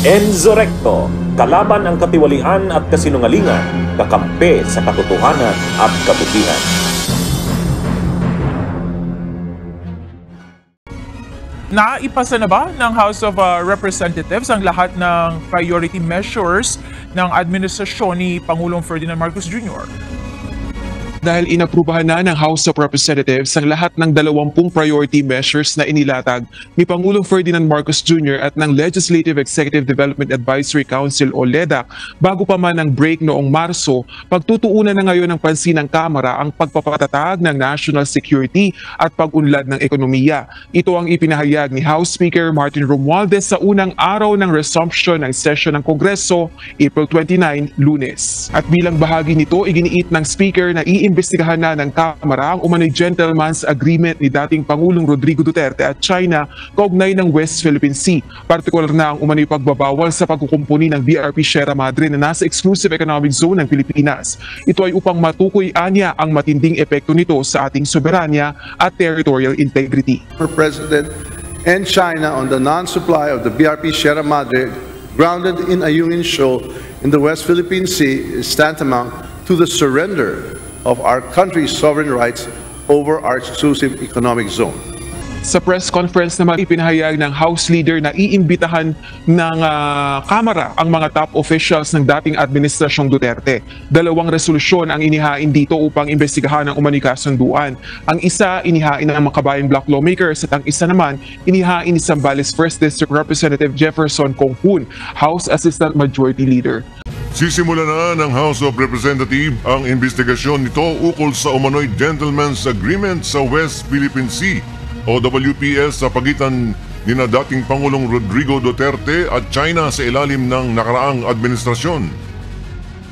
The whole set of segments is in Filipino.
Enzo Recto, kalaban ang katiwalian at kasinungalingan, kakampi sa katotohanan at kabutihan. Naipasa na ba ng House of Representatives ang lahat ng priority measures ng administrasyon ni Pangulong Ferdinand Marcos Jr.? Dahil inaprubahan na ng House of Representatives ang lahat ng 20 priority measures na inilatag ni Pangulong Ferdinand Marcos Jr. at ng Legislative Executive Development Advisory Council o LEDAC bago pa man ang break noong Marso, pagtutuunan na ngayon ng pansin ng Kamara ang pagpapatatag ng national security at pag-unlad ng ekonomiya. Ito ang ipinahayag ni House Speaker Martin Romualdez sa unang araw ng resumption ng session ng Kongreso, April 29, Lunes. At bilang bahagi nito, iginiit ng Speaker na iimbestigahan na ng Kamara ang umano'y gentleman's agreement ni dating Pangulong Rodrigo Duterte at China kaugnay ng West Philippine Sea. Partikular na ang umano'y pagbabawal sa pagkukumpuni ng BRP Sierra Madre na nasa exclusive economic zone ng Pilipinas. Ito ay upang matukoy anya ang matinding epekto nito sa ating soberanya at territorial integrity. President and China on the non-supply of the BRP Sierra Madre grounded in Ayungin Shoal in the West Philippine Sea is tantamount to the surrender of our country's sovereign rights over our exclusive economic zone. Sa press conference naman, ipinahayag ng House Leader na iimbitahan ng Kamara ang mga top officials ng dating Administrasyong Duterte. 2 resolusyon ang inihain dito upang imbestigahan ang umano'y kasunduan. Ang isa, inihain ng mga kabayang block lawmakers at ang isa naman, inihain ni Zambales 1st District Representative Jefferson Conghun, House Assistant Majority Leader. Sisimula na ng House of Representatives ang investigasyon nito ukol sa umano'y Gentleman's Agreement sa West Philippine Sea o WPS sa pagitan ni na dating Pangulong Rodrigo Duterte at China sa ilalim ng nakaraang administrasyon.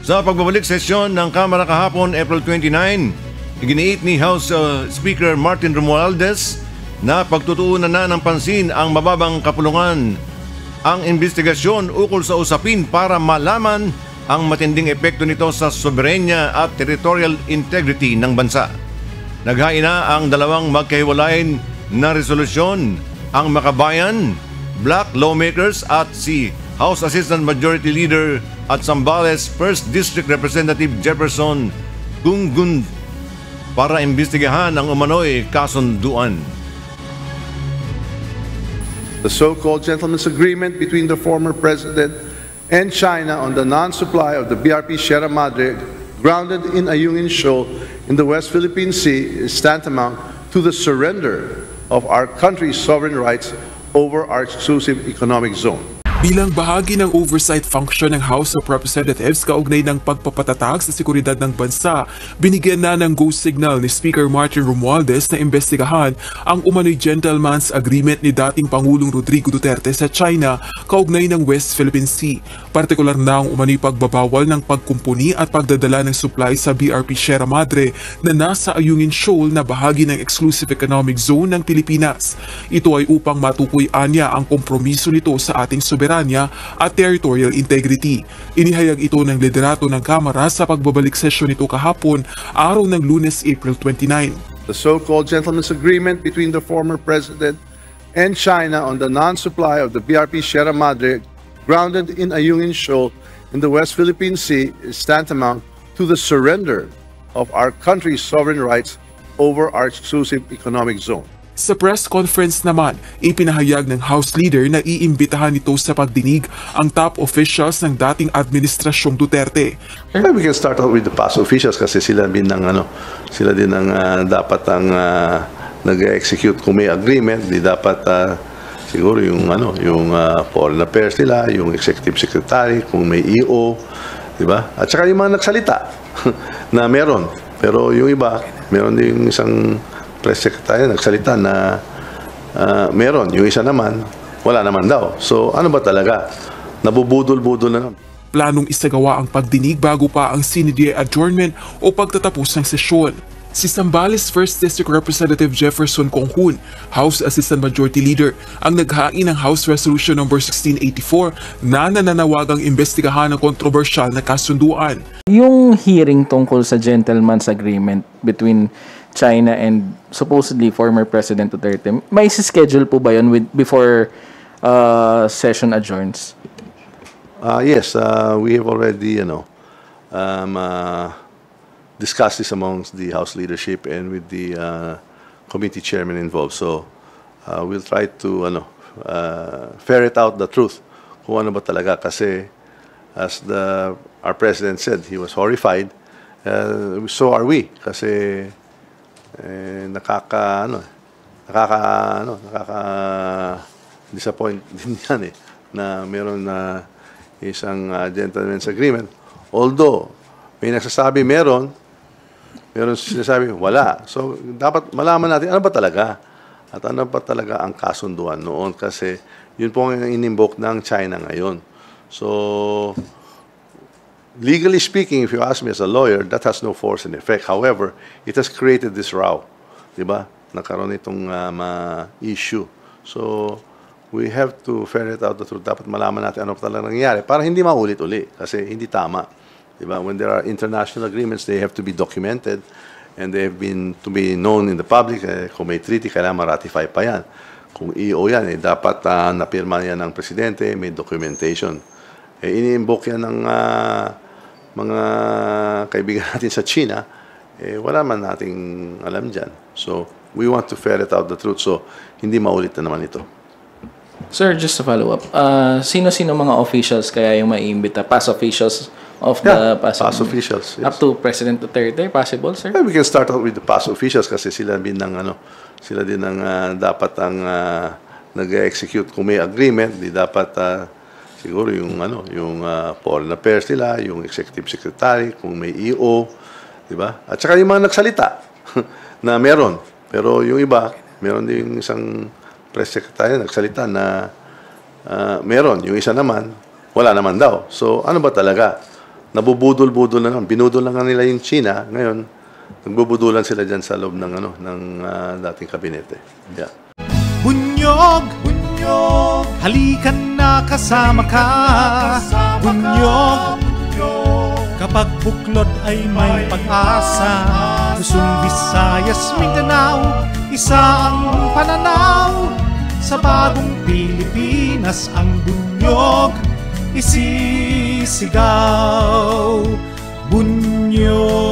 Sa pagbabalik sesyon ng Kamara kahapon, April 29, iginiit ni House Speaker Martin Romualdez na pagtutuunan na ng pansin ang mababang kapulungan ang investigasyon ukol sa usapin para malaman ang matinding epekto nito sa soberenya at territorial integrity ng bansa. Naghain na ang 2 magkahiwalayin na resolusyon, ang Makabayan, Black Lawmakers at si House Assistant Majority Leader at Zambales 1st District Representative Jefferson Conghun para imbestigahan ang umano'y kasunduan. The so-called gentleman's agreement between the former president and China on the non-supply of the BRP Sierra Madre grounded in Ayungin Shoal in the West Philippine Sea is tantamount to the surrender of our country's sovereign rights over our exclusive economic zone. Bilang bahagi ng oversight function ng House of Representatives kaugnay ng pagpapatatag sa seguridad ng bansa, binigyan na ng go signal ni Speaker Martin Romualdez na imbestigahan ang umano'y gentleman's agreement ni dating Pangulong Rodrigo Duterte sa China kaugnay ng West Philippine Sea. Partikular na ang umano'y pagbabawal ng pagkumpuni at pagdadala ng supply sa BRP Sierra Madre na nasa Ayungin Shoal na bahagi ng exclusive economic zone ng Pilipinas. Ito ay upang matukoy anya ang kompromiso nito sa ating soberanya at territorial integrity. Inihayag ito ng liderato ng Kamara sa pagbabalik sesyon nito kahapon, araw ng Lunes, April 29. The so-called gentleman's agreement between the former president and China on the non-supply of the BRP Sierra Madre grounded in Ayungin Shoal in the West Philippine Sea is tantamount to the surrender of our country's sovereign rights over our exclusive economic zone. Sa press conference naman, ipinahayag ng House Leader na iimbitahan nito sa pagdinig ang top officials ng dating Administrasyong Duterte. We can start out with the past officials kasi sila din ang dapat ang nag-execute kung may agreement, di dapat siguro yung foreign affairs nila, yung executive secretary, kung may EO, di ba? At saka yung mga nagsalita na meron. Pero yung iba, meron din isang press secretary nagsalita na meron. Yung isa naman, wala naman daw. So ano ba talaga? Nabubudol-budol na naman. Planong isagawa ang pagdinig bago pa ang sine-die adjournment o pagtatapos ng sesyon. Si Zambales 1st District Representative Jefferson Conghun, House Assistant Majority Leader, ang naghain ng House Resolution No. 1684 na nananawagang imbestigahan ang kontrobersyal na kasunduan. Yung hearing tungkol sa gentleman's agreement between China and supposedly former President Duterte, may schedule po ba yun before session adjourns? Yes, we have already, discussed this amongst the House leadership and with the committee chairman involved. So we'll try to ferret out the truth kung ano ba talaga kasi as our president said, he was horrified. So are we kasi disappoint din yan na meron na isang gentleman's agreement. Although may nagsasabi meron sinasabi wala. So dapat malaman natin ano ba talaga at ano ba talaga ang kasunduan noon kasi yun po ang in-invoke ng China ngayon. So legally speaking, if you ask me as a lawyer, that has no force and effect. However, it has created this row. Diba? Nagkaroon itong issue. So, we have to ferret out the truth. Dapat malaman natin ano talaga nangyayari para hindi maulit-uli kasi hindi tama. Diba? When there are international agreements, they have to be documented and they have been to be known in the public. Kung may treaty, kailangan ma-ratify pa yan. Kung EO yan, dapat napirma yan ng presidente, may documentation. Ini-invoke yan ng mga kaibigan natin sa China, wala man nating alam dyan. So, we want to ferret out the truth so hindi maulit na naman ito. Sir, just to follow up, sino-sino mga officials kaya yung maiimbita? Past officials of the past officials. Yes. Up to President Duterte, possible, sir? We can start out with the past officials kasi sila din ang dapat ang nag-execute kung may agreement, di dapat siguro yung foreign affairs nila, yung executive secretary, kung may EO, di ba? At saka yung mga nagsalita na meron. Pero yung iba, meron din isang press secretary nagsalita na meron. Yung isa naman, wala naman daw. So, ano ba talaga? Nabubudol-budol na lang. Binudol na nga nila yung China. Ngayon, nagbubudulan sila dyan sa loob ng dating kabinete. Yeah. Bunyog, bunyog, halikan na kasama ka. Bunyog, kapag buklod ay may pag-asa. Luzon, Visayas, Mindanao, isa ang pananaw. Sa bagong Pilipinas ang bunyog isisigaw. Bunyog.